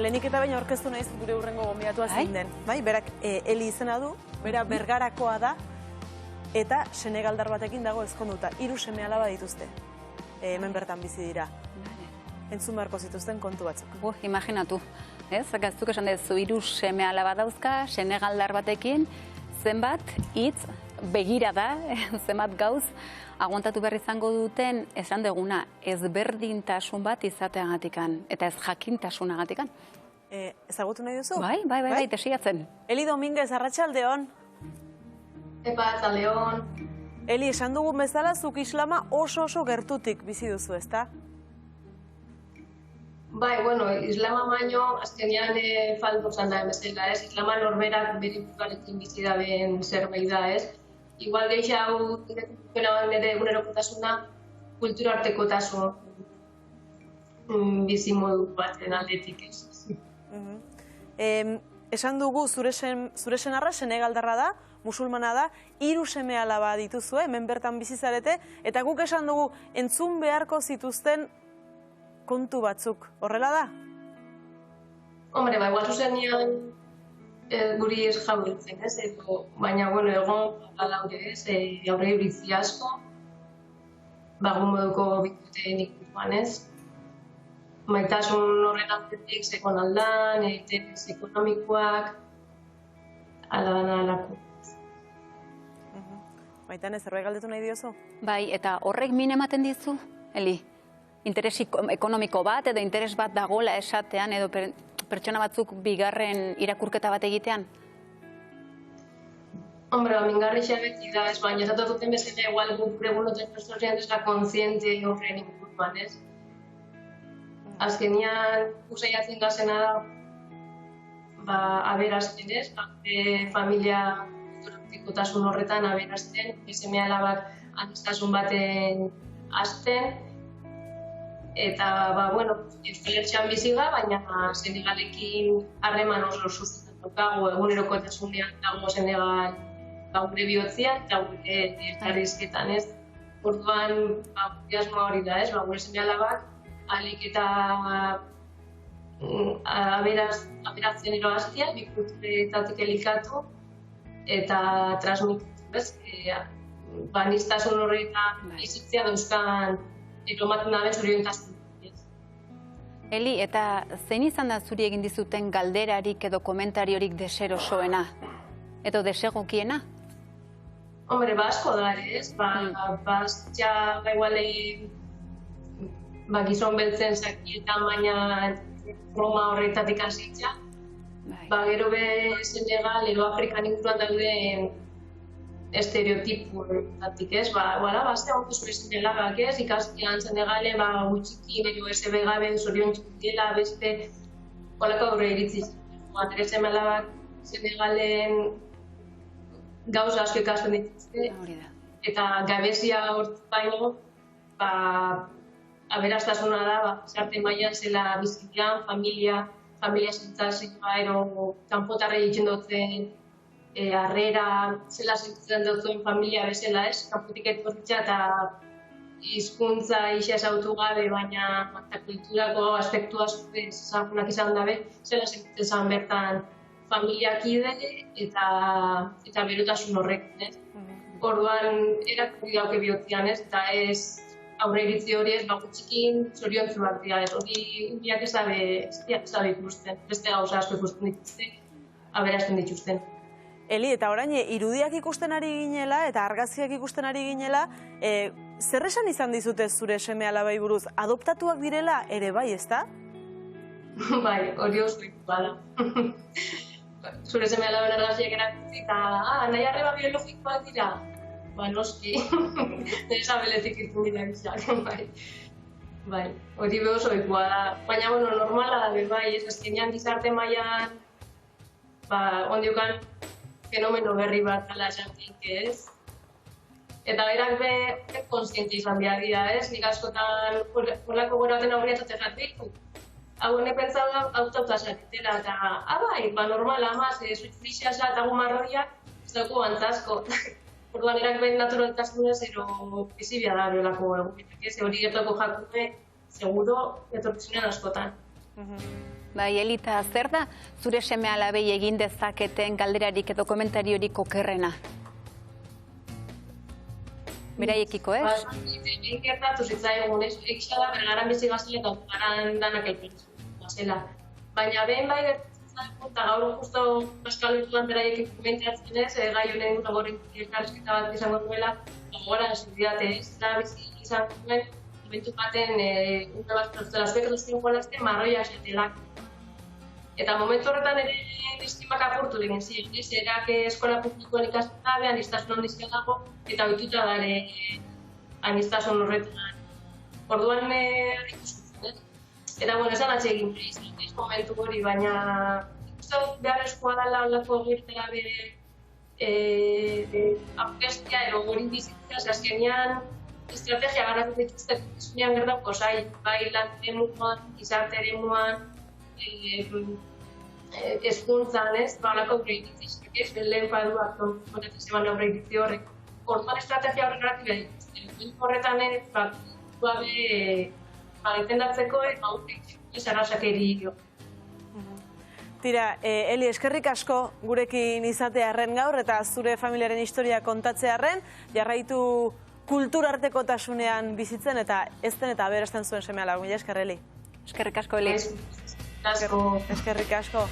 lehenik eta baina aurkeztu naiz gure hurrengo gonbidatua zein den. Berak Eli izena du, bera Bergarakoa da, eta senegaldar batekin dago ezkonduta. 3 seme-alaba dituzte, hemen bertan bizi dira. Entzun beharko zituzten kontu batzuk. Imaginatu, ez? Gaztuk esan dezu 3 seme-alaba dauzka, senegaldar batekin, zenbat hitz begira da, zenbat gauz, aguantatu behar izango duten, esan deguna, ezberdintasun bat izateagatikan, eta ez jakintasunagatikan. Ezagutu nahi duzu? Bai, desiatzen. Eli Dominguez, arratsaldeon. Epa, arratsaldeon. Eli, esan dugun bezala, zuk islama oso gertutik bizi duzu, ezta? Bai, bueno, islama baino, azkenean faldo zan da bezala, ez? Islama norberak bere bukarekin bizi daben zerbait da, ez? Igual gehiago nire egunerokotasuna kulturartekotasun bizi modu baten aldetik, ez? Esan dugu zure senarra senegaldarra da, musulmana da, 3 seme-alaba dituzue, hemen bertan bizi zarete, eta guk esan dugu entzun beharko zituzten kontu batzuk, horrela da? Hombre, bai, guatu zenean guri ez jauritzen, ez? Baina, bueno, egon badaude, ez? Aurre iritzi asko, bagun moduko bikuten ikutuan, ez? Maitasun horren aldetik sekon aldan, interes ekonomikoak, alako. Maitane, zerbait galdetu nahi diozu? Bai, eta horrek min ematen dizu, Eli? Interes ekonomiko bat edo interes bat dagola esatean edo pertsona batzuk bigarren irakurketa bat egitean? Hombre, mingarri xabeti da, ez baina esatu duten bezala igual guk pregunoten pertsonian ez da kontziente horren inguruan, ez? Azkenian, usaiatzen gazena da, aberazten, ez? Familia kulturartekotasun horretan aberazten, seme-alabak aniztasun baten azten, eta, bueno, Euskal Herrian biziga, baina Senegalekin harreman oso susten daukagu, egunerokotasunean dago Senegal gure bihotzian eta gure elkarrizketan, ez? Orduan, asmoa hori da, ez? Gure seme-alabak ahalik eta aberatzen eroaztia, bikulturetatik elikatu eta transmititu, ez? Aniztasun horretan bizitzea dauzkan eromaten dabe zoriontasun. Eli, eta zein izan da zuri egin dizuten galderarik edo komentariorik deserosoena? Edo desegokiena? Hombre, asko da, ez? Ja, igualei gizon beltzen zakietan, baina Roma horretatik hasitza. Gero be Senegal, edo Afrikan inguruan dauden estereotipoetatik, ez? Azte hau zure Senegalak, ez? Ikastian Senegale, gutxikin, edo SB gabe, zorion txukela, beste, holako aurre iritziz. Ere seme-alabak Senegalen gauza asko ikasten dituzte, eta gabezia hortu baino, aberastasuna da, zarte mailan zela bizkian, familia zentzazioa, ero kanpotarra egiten dutzen harrera, zela zentzen dutzen familia bezala, ez? Kanpotik etorritza eta hizkuntza isa esautu gabe, baina kulturako aspektu asko ezagunak izan dabe, zela zentzen zan bertan familiakide eta berotasun horrek, ez? Orduan, erakurri dauke bihotzian, ez? Eta ez aurre iritzi hori ez, gutxikin zoriontzuak dira, ez? Hori biak ez dabe ikusten, beste gauza asko ikusten dituzten, aberazten dituzten. Eli, eta orain, irudiak ikusten ari ginela eta argazkiak ikusten ari ginela, zer esan izan dizute zure seme-alabai buruz? Adoptatuak direla ere bai, ezta? Bai, hori oso ikutua da. Zure seme-alaben argazkiak erakutzi eta nahi arreba biologikoak dira? Noski, nire sabeletik irten dira bizak, bai. Hori be oso ikutua da. Baina, normala da, bai, ez azkenean gizarte mailan ondiokan fenomeno berri bat ala esantik, ez? Eta berak be konsiente izan behar dira, ez? Nik askotan horrelako goraten aurriatatzen jatik. Hau honek pentsau da autotasaketela, eta bai, normala, zuitzixia eta gumarroiak, ez dago antzasko. Orduan erak behin naturaltasunez ero bizibia da horrelako egunetak, ez? Hori gertako jakume, seguro, etorkizunean askotan. Bai, Elita, zer da zure seme-alabei egin dezaketen galderarik edo komentariorik okerrena? Beraiekiko, ez? Egin gertatu zitzaigun, ez? Egisa da, bergaran bizi gazile eta garan danak elpertzu. Baina behin bai gertatu zitzaigun, eta gaur justo Pascal Bertuan beraiekiko komentatzen ez, gai honen gura gorri elkarrezketa bat izango duela, gora esibidate, ez? Eta bizi izan duen, momentu baten, una de las becas que igualaste marroia esatelak. Eta momentu horretan ere estimak apurtu egin ziren, ez? Erak eskola publikoan ikastea, aniztasun ondizia dago, eta ohituta da ere aniztasun horretan. Orduan ikusten, ez? Eta, bueno, esan atsegin izan, ez momentu hori, baina ikusten beharrezkoa dela olako egitera aurkeztea edo hori bizitzea, azkenean estrategia garatu dituzten zunean gertatuko zai, bai lan eremuan, gizarte eremuan, hezkuntzan, ez, olako aurreiritzi, ez, lehen paduak kontatzen zeban aurreiritzi horrek. Orduan estrategia horrek garatu behar dituzten. Horretan, defendatzeko eta aurreiritzi, ez arrasakeri. Tira, Eli, eskerrik asko gurekin izatearren gaur eta zure familiaren historia kontatzearren, jarraitu kulturartekotasunean bizitzen eta ezten eta aberesten zuen seme-alaba. Mila esker, Eli. Eskerrik asko, Eli. Eskerrik asko.